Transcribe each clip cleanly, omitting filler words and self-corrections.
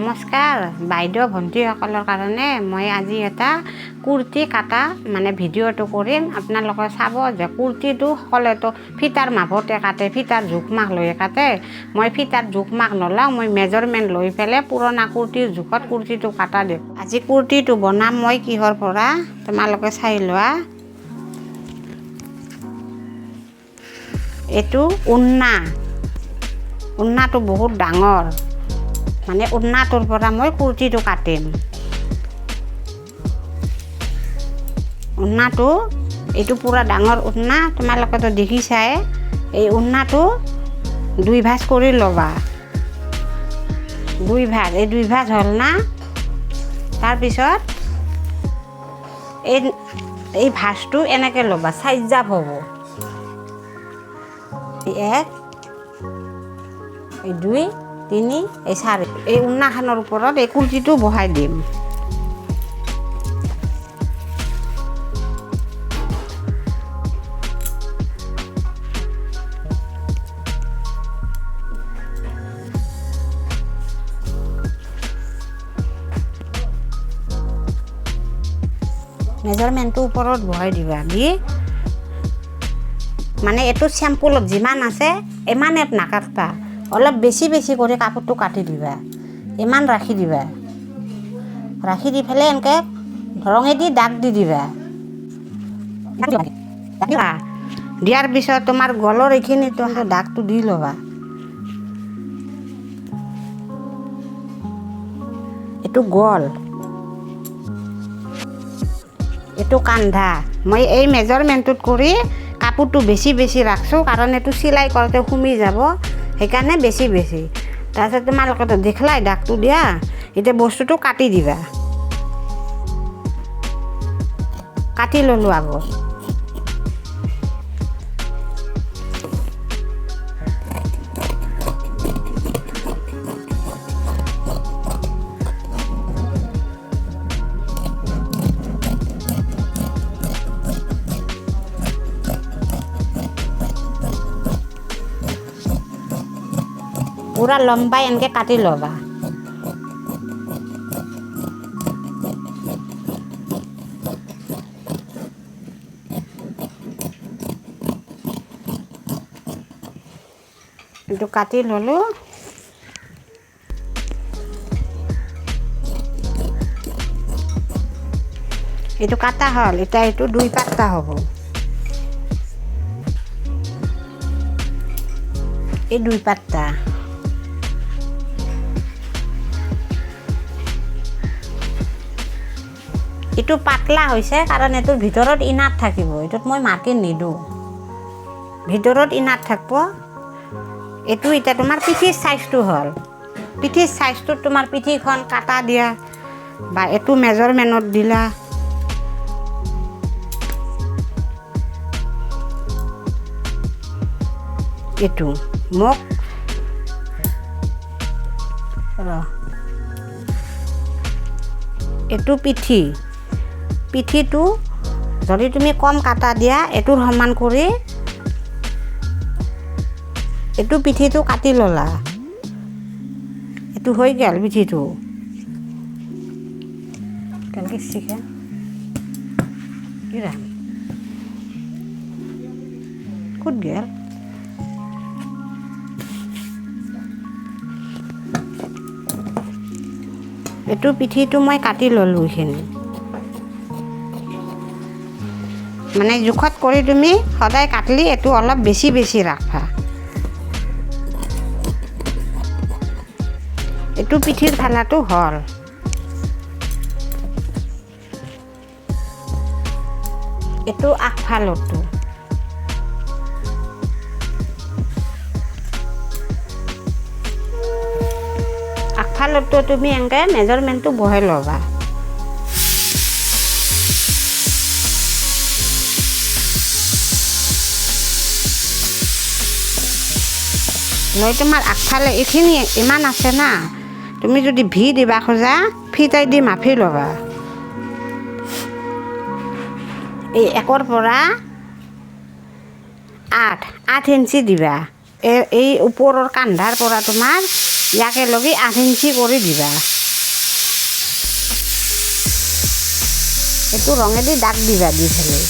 নমস্কাৰ বাইদেউ ভণ্টিসকলৰ কাৰণে মই আজি এটা কুৰ্তি কাটা মানে ভিডিঅ'টো কৰিম। আপোনালোকে চাব যে কুৰ্তিটো সকলোৱেতো ফিটাৰ মাপতে কাটে, ফিটাৰ জোখ মাখ লৈ কাটে। মই ফিটাৰ জোখ মাখ নলওঁ, মই মেজাৰমেণ্ট লৈ পেলাই পুৰণা কুৰ্তিৰ জোখত কুৰ্তিটো কাটা দিম। আজি কুৰ্তিটো বনাম মই কিহৰ পৰা তোমালোকে চাই লোৱা। এইটো উন্নাটো বহুত ডাঙৰ, মানে উন্নাটোৰ পৰা মই কুৰ্তিটো কাটিম। উন্নাটো এইটো পুৰা ডাঙৰ উন্না, তোমালোকেতো দেখিছাই। এই উন্নাটো দুই ভাঁজ কৰি ল'বা, দুই ভাঁজ হ'ল না। তাৰপিছত এই ভাঁজটো এনেকৈ ল'বা, 4 জাপ হ'ব। 1 এই 2 3 এই 4। এই উন্নাখনৰ ওপৰত এই কুৰ্তিটো বহাই দিম। মেজাৰমেণ্টটো ওপৰত বহাই দিবা, দি মানে এইটো চেম্পুলত যিমান আছে ইমানে নাকাটবা, অলপ বেছি কৰি কাপোৰটো কাটি দিবা। ইমান ৰাখি দিবা, ৰাখি দি পেলাই এনেকৈ ৰঙেদি দাগ দি দিবা। দিয়াৰ পিছত তোমাৰ গলৰ এইখিনিতো দাগটো দি ল'বা। এইটো গল, এইটো কান্ধা। মই এই মেজাৰমেণ্টটোত কৰি কাপোৰটো বেছি ৰাখছোঁ, কাৰণ এইটো চিলাই কৰোঁতে সুমি যাব, সেইকাৰণে বেছি। তাৰপিছত তোমালোকেতো দেখিলাই দাগটো দিয়া। এতিয়া বস্তুটো কাটি দিবা। কাটি ল'লোঁ আগত। পুৰা লম্বাই এনেকৈ কাটি ল'বা। এইটো কাটি ল'লোঁ। এইটো কাটা হ'ল, এতিয়া এইটো 2 পাত্তা হ'ব। এই 2 পাত্তা। এইটো পাতলা হৈছে কাৰণ এইটোৰ ভিতৰত ইনাৰ থাকিব। এইটোত মই মাৰ্কিন নিদিওঁ, ভিতৰত ইনাৰ থাকিব। এইটো এতিয়া তোমাৰ পিঠিৰ চাইজটো হ'ল। পিঠিৰ চাইজটোত তোমাৰ পিঠিখন কাটা দিয়া বা এইটো মেজাৰমেণ্টত দিলা। এইটো মোক এইটো পিঠিটো যদি তুমি কম কাটা দিয়া, এইটোৰ সমান কৰি এইটো পিঠিটো কাটি ল'লা। এইটো হৈ গ'ল পিঠিটো। কেনেকৈ শিকা ক'ত গ'ল? এইটো পিঠিটো মই কাটি ল'লোঁ। এইখিনি মানে জোখত কৰি তুমি সদায় কাটলি এইটো অলপ বেছি ৰাখবা। এইটো পিঠিৰ ফালাটো হ'ল। এইটো আগফালতো। আগফালতো তুমি এনেকৈ মেজাৰমেণ্টটো বহাই ল'বা। লৈ তোমাৰ আগফালে এইখিনি ইমান আছে না, তুমি যদি ভি দিবা খোজা ফিটাই দি মাপি ল'বা। এই 1 পৰা 8 ইঞ্চি দিবা। এই ওপৰৰ কান্ধাৰ পৰা তোমাৰ ইয়াকে লগে 8 ইঞ্চি কৰি দিবা। এইটো ৰঙেদি দাগ দিবা, দি পেলাই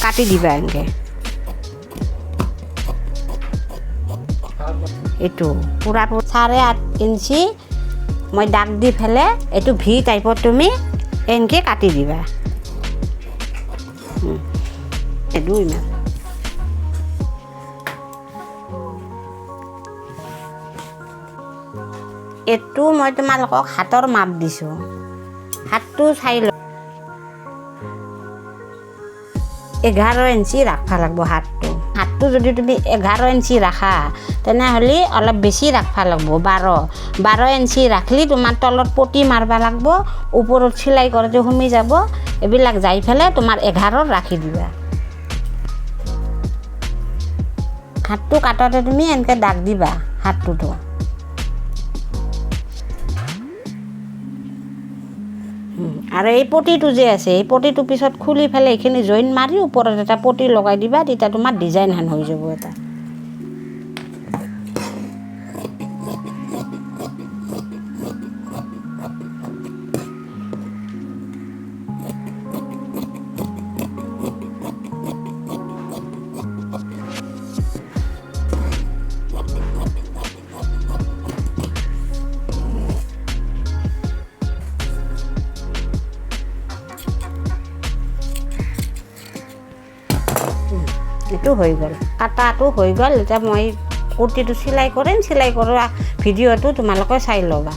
কাটি দিবা এনেকৈ। এইটো পূৰা 8.5 ইঞ্চি মই দাগ দি পেলাই এইটো ভি টাইপত তুমি এনেকৈ কাটি দিবা। এইটো ইমান এইটো মই তোমালোকক হাতৰ মাপ দিছোঁ, হাতটো চাই ল। 11 ইঞ্চি ৰাখিব লাগিব হাতটো। হাতটো যদি তুমি 11 ইঞ্চি ৰাখা তেনেহ'লে অলপ বেছি ৰাখিব লাগিব, 12 ইঞ্চি ৰাখিলে তোমাৰ তলত পটি মাৰিব লাগিব, ওপৰত চিলাই কৰোঁতে সোমাই যাব, এইবিলাক যাই পেলাই তোমাৰ 11 ৰাখি দিবা। হাতটো কাটোতে তুমি এনেকৈ দাগ দিবা হাতটোতো। আৰু এই পটিটো যে আছে, এই পটিটো পিছত খুলি পেলাই এইখিনি জইন মাৰি ওপৰত এটা পটি লগাই দিবা, তেতিয়া তোমাৰ ডিজাইন হেন হৈ যাব এটা। এইটো হৈ গ'ল, কাটাটো হৈ গ'ল। এতিয়া মই কুৰ্তিটো চিলাই কৰিম, চিলাই কৰা ভিডিঅ'টো তোমালোকে চাই ল'বা।